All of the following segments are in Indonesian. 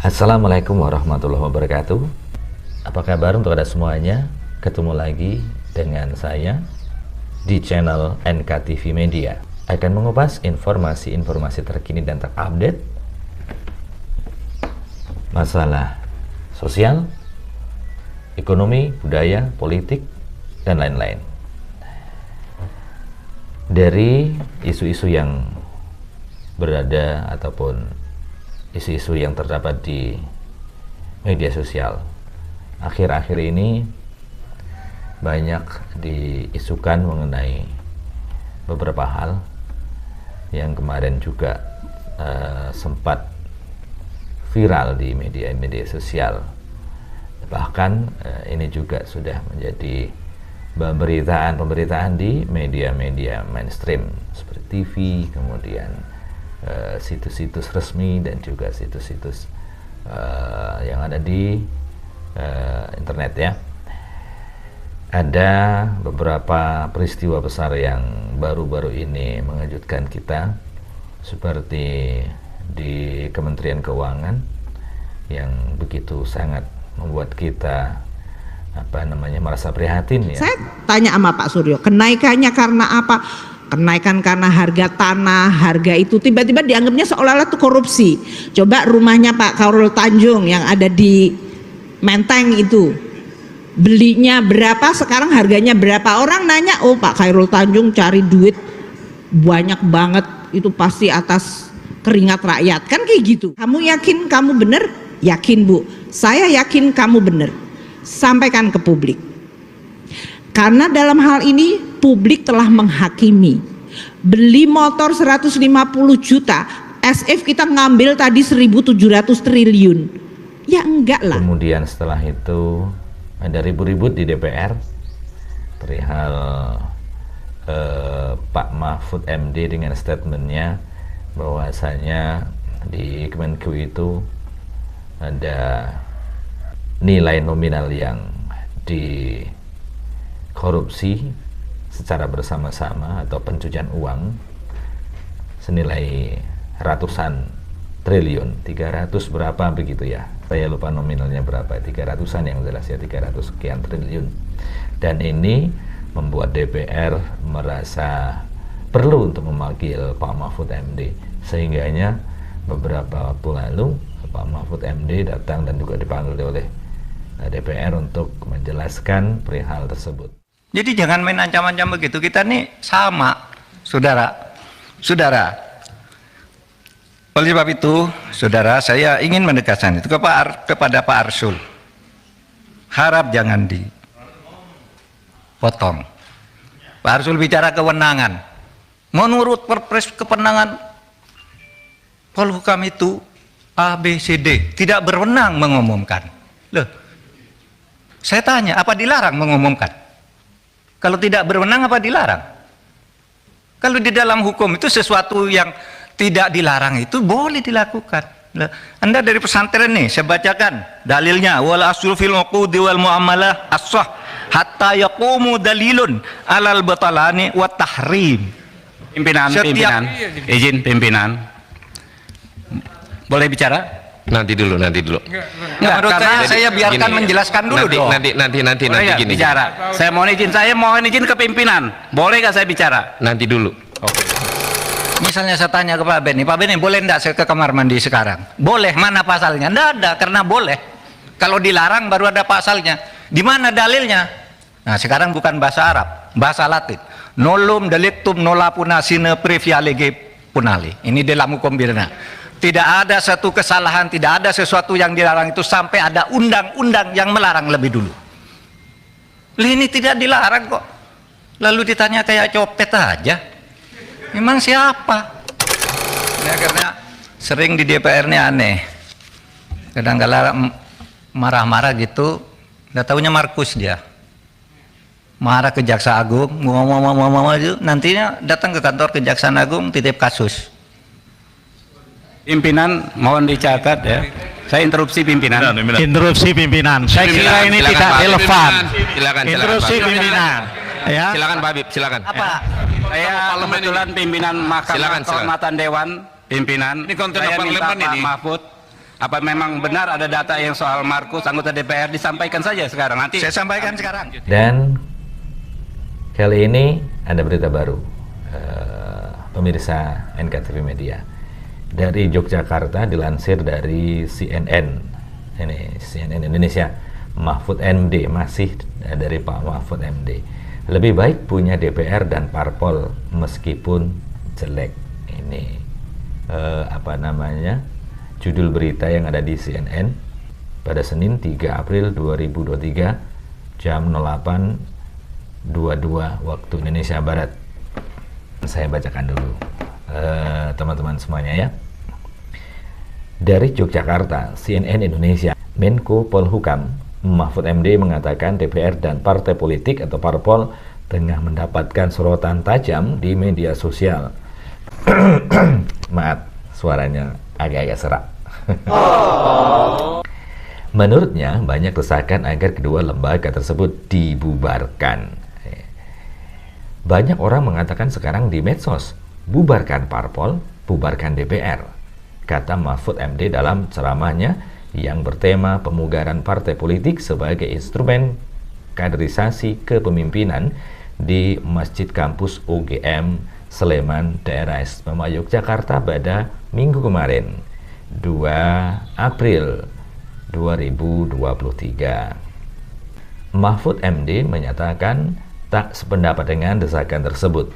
Assalamualaikum warahmatullahi wabarakatuh. Apa kabar untuk Anda semuanya? Ketemu lagi dengan saya di channel NKTV Media. Akan mengupas informasi-informasi terkini dan terupdate masalah sosial, ekonomi, budaya, politik, dan lain-lain. Dari isu-isu yang berada ataupun isu-isu yang terdapat di media sosial akhir-akhir ini banyak diisukan mengenai beberapa hal yang kemarin juga sempat viral di media sosial. Bahkan ini juga sudah menjadi pemberitaan di media-media mainstream seperti TV, kemudian situs-situs resmi dan juga situs-situs yang ada di internet ya. Ada beberapa peristiwa besar yang baru-baru ini mengejutkan kita, seperti di Kementerian Keuangan yang begitu sangat membuat kita merasa prihatin ya. Saya tanya sama Pak Suryo, kenaikannya karena apa? Kenaikan karena harga tanah, harga itu tiba-tiba dianggapnya seolah-olah itu korupsi. Coba rumahnya Pak Khairul Tanjung yang ada di Menteng itu, belinya berapa, sekarang harganya berapa? Orang nanya, oh Pak Khairul Tanjung cari duit banyak banget, itu pasti atas keringat rakyat, kan kayak gitu. Kamu yakin kamu bener? Yakin Bu, saya yakin kamu bener. Sampaikan ke publik. Karena dalam hal ini publik telah menghakimi. Beli motor 150 juta, SF kita ngambil tadi 1.700 triliun. Ya enggak lah. Kemudian setelah itu ada ribut-ribut di DPR perihal Pak Mahfud MD dengan statementnya bahwasanya di Kemenku itu ada nilai nominal yang dikorupsi secara bersama-sama atau pencucian uang senilai ratusan triliun, 300 berapa begitu ya, saya lupa nominalnya berapa, 300-an yang jelas ya, 300 sekian triliun. Dan ini membuat DPR merasa perlu untuk memanggil Pak Mahfud MD, sehingganya beberapa waktu lalu Pak Mahfud MD datang dan juga dipanggil oleh DPR untuk menjelaskan perihal tersebut. Jadi jangan main ancam-ancam begitu. Kita nih sama, saudara. Oleh sebab itu, saudara, saya ingin menegaskan itu kepada Pak Arsul. Harap jangan dipotong. Pak Arsul bicara kewenangan. Menurut Perpres kewenangan Polhukam itu A, B, C, D. Tidak berwenang mengumumkan. Loh, saya tanya, apa dilarang mengumumkan? Kalau tidak berwenang, apa dilarang? Kalau di dalam hukum itu sesuatu yang tidak dilarang itu boleh dilakukan. Anda dari pesantren nih, saya bacakan dalilnya. Wal aslu fil uqudi wal muamalah as-sah hatta yaqumu dalilun alal batalani wa tahrim. Pimpinan, izin pimpinan. Boleh bicara? Nanti dulu. Enggak, menurut saya biarkan gini, menjelaskan dulu nanti gini. Bicara. Saya mohon izin ke pimpinan. Boleh nggak saya bicara? Nanti dulu. Oke. Misalnya saya tanya ke Pak Beni, boleh enggak saya ke kamar mandi sekarang? Boleh, mana pasalnya? Enggak ada, karena boleh. Kalau dilarang baru ada pasalnya. Di mana dalilnya? Nah, sekarang bukan bahasa Arab, bahasa Latin. Nolum delictum nola punasine previa lege punali. Ini dalam hukum pidana. Tidak ada satu kesalahan, tidak ada sesuatu yang dilarang itu sampai ada undang-undang yang melarang lebih dulu. Ini tidak dilarang kok. Lalu ditanya kayak copet aja. Memang siapa? Ya, karena sering di DPR ini aneh. Kadang-kadang marah-marah gitu, nggak taunya Markus dia. Marah ke Jaksa Agung, ngomong itu, nantinya datang ke kantor Kejaksaan Agung titip kasus. Pimpinan mohon dicatat ya. Saya interupsi pimpinan. Interupsi pimpinan. Saya kira ini tidak relevan. Silakan. Interupsi pimpinan. Ya. Silakan Pak Habib, silakan. Apa? Saya kebetulan pimpinan Mahkamah Kehormatan Dewan, pimpinan. Ini konten saya minta parlemen Pak ini. Mahfud Apa memang benar ada data yang soal Markus anggota DPR? Disampaikan saja sekarang. Nanti Saya sampaikan sekarang. Dan kali ini ada berita baru, pemirsa NKTV Media. Dari Yogyakarta, dilansir dari CNN, ini CNN Indonesia, Mahfud MD, masih dari Pak Mahfud MD. Lebih baik punya DPR dan parpol meskipun jelek. Ini judul berita yang ada di CNN pada Senin 3 April 2023 jam 08.22 waktu Indonesia Barat. Saya bacakan dulu teman-teman semuanya ya. Dari Yogyakarta, CNN Indonesia, Menko Polhukam Mahfud MD mengatakan DPR dan partai politik atau parpol tengah mendapatkan sorotan tajam di media sosial. Maaf, suaranya agak-agak serak. Menurutnya, banyak desakan agar kedua lembaga tersebut dibubarkan. Banyak orang mengatakan sekarang di medsos, bubarkan parpol, bubarkan DPR, kata Mahfud MD dalam ceramahnya yang bertema pemugaran partai politik sebagai instrumen kaderisasi kepemimpinan di Masjid Kampus UGM Sleman, Daerah Istimewa Yogyakarta pada Minggu kemarin, 2 April 2023. Mahfud MD menyatakan tak sependapat dengan desakan tersebut.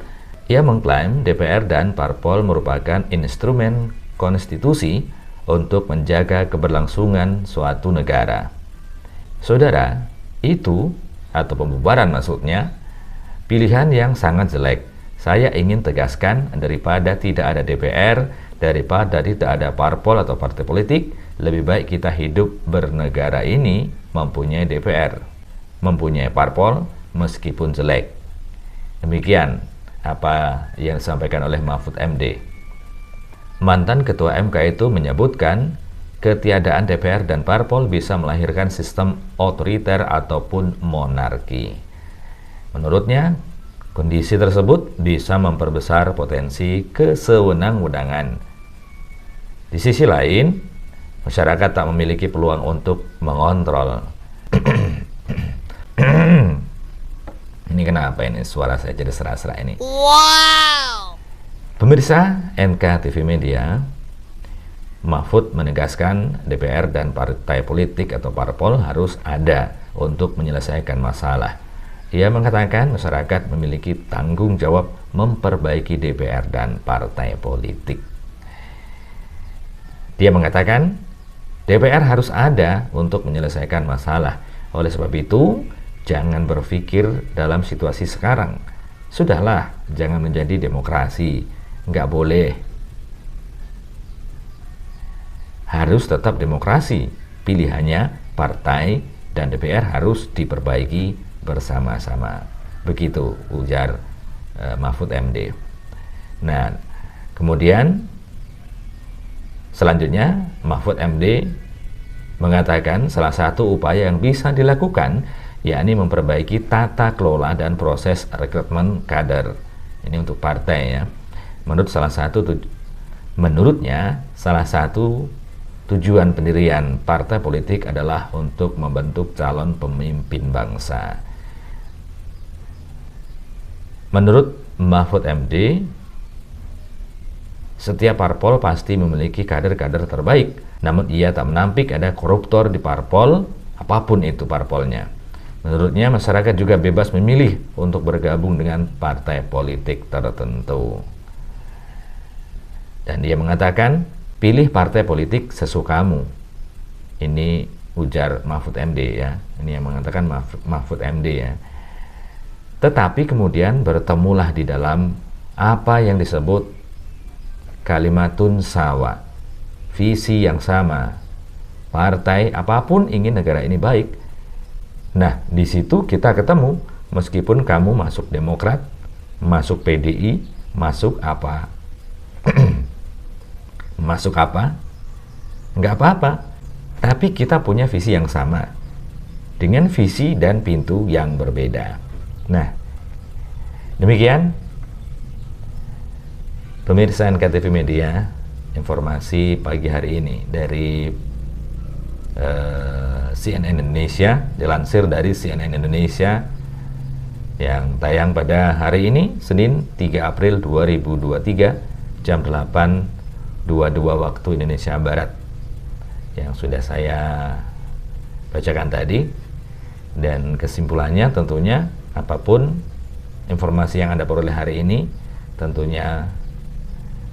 Ia mengklaim DPR dan parpol merupakan instrumen konstitusi untuk menjaga keberlangsungan suatu negara. Saudara, itu atau pembubaran maksudnya pilihan yang sangat jelek. Saya ingin tegaskan, daripada tidak ada DPR, daripada tidak ada parpol atau partai politik, lebih baik kita hidup bernegara ini mempunyai DPR, mempunyai parpol meskipun jelek. Demikian apa yang disampaikan oleh Mahfud MD. Mantan Ketua MK itu menyebutkan ketiadaan DPR dan parpol bisa melahirkan sistem otoriter ataupun monarki. Menurutnya, kondisi tersebut bisa memperbesar potensi kesewenang-wenangan. Di sisi lain, masyarakat tak memiliki peluang untuk mengontrol. Ini kenapa ini suara saya jadi serak-serak ini? Wow. Pemirsa NKTV Media, Mahfud menegaskan DPR dan partai politik atau parpol harus ada untuk menyelesaikan masalah. Ia mengatakan masyarakat memiliki tanggung jawab memperbaiki DPR dan partai politik. Dia mengatakan DPR harus ada untuk menyelesaikan masalah. Oleh sebab itu, jangan berpikir dalam situasi sekarang. Sudahlah, jangan menjadi demokrasi. Nggak boleh. Harus tetap demokrasi. Pilihannya partai dan DPR harus diperbaiki bersama-sama. Begitu ujar Mahfud MD. Nah, kemudian selanjutnya Mahfud MD mengatakan salah satu upaya yang bisa dilakukan yakni memperbaiki tata kelola dan proses rekrutmen kader. Ini untuk partai ya. Menurutnya salah satu tujuan pendirian partai politik adalah untuk membentuk calon pemimpin bangsa. Menurut Mahfud MD, setiap parpol pasti memiliki kader-kader terbaik, namun ia tak menampik ada koruptor di parpol, apapun itu parpolnya. Menurutnya, masyarakat juga bebas memilih untuk bergabung dengan partai politik tertentu. Dan dia mengatakan, pilih partai politik sesukamu. Ini ujar Mahfud MD ya. Ini yang mengatakan Mahfud MD ya. Tetapi kemudian bertemulah di dalam apa yang disebut kalimatun sawa, visi yang sama. Partai apapun ingin negara ini baik. Nah, di situ kita ketemu, meskipun kamu masuk Demokrat, masuk PDI, masuk apa? Masuk apa? Nggak apa-apa. Tapi kita punya visi yang sama, dengan visi dan pintu yang berbeda. Nah, demikian pemirsa NKTV Media, informasi pagi hari ini dari CNN Indonesia, dilansir dari CNN Indonesia yang tayang pada hari ini, Senin 3 April 2023, jam 8.22 waktu Indonesia Barat, yang sudah saya bacakan tadi. Dan kesimpulannya tentunya, apapun informasi yang Anda peroleh hari ini, tentunya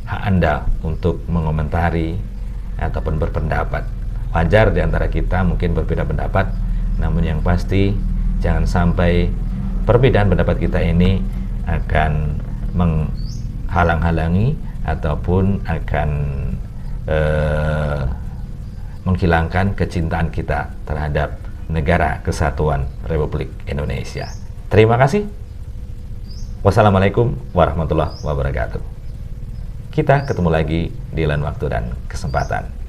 hak Anda untuk mengomentari ataupun berpendapat. Wajar di antara kita mungkin berbeda pendapat, namun yang pasti jangan sampai perbedaan pendapat kita ini akan menghalang-halangi ataupun akan menghilangkan kecintaan kita terhadap Negara Kesatuan Republik Indonesia. Terima kasih. Wassalamualaikum warahmatullahi wabarakatuh. Kita ketemu lagi di lain waktu dan kesempatan.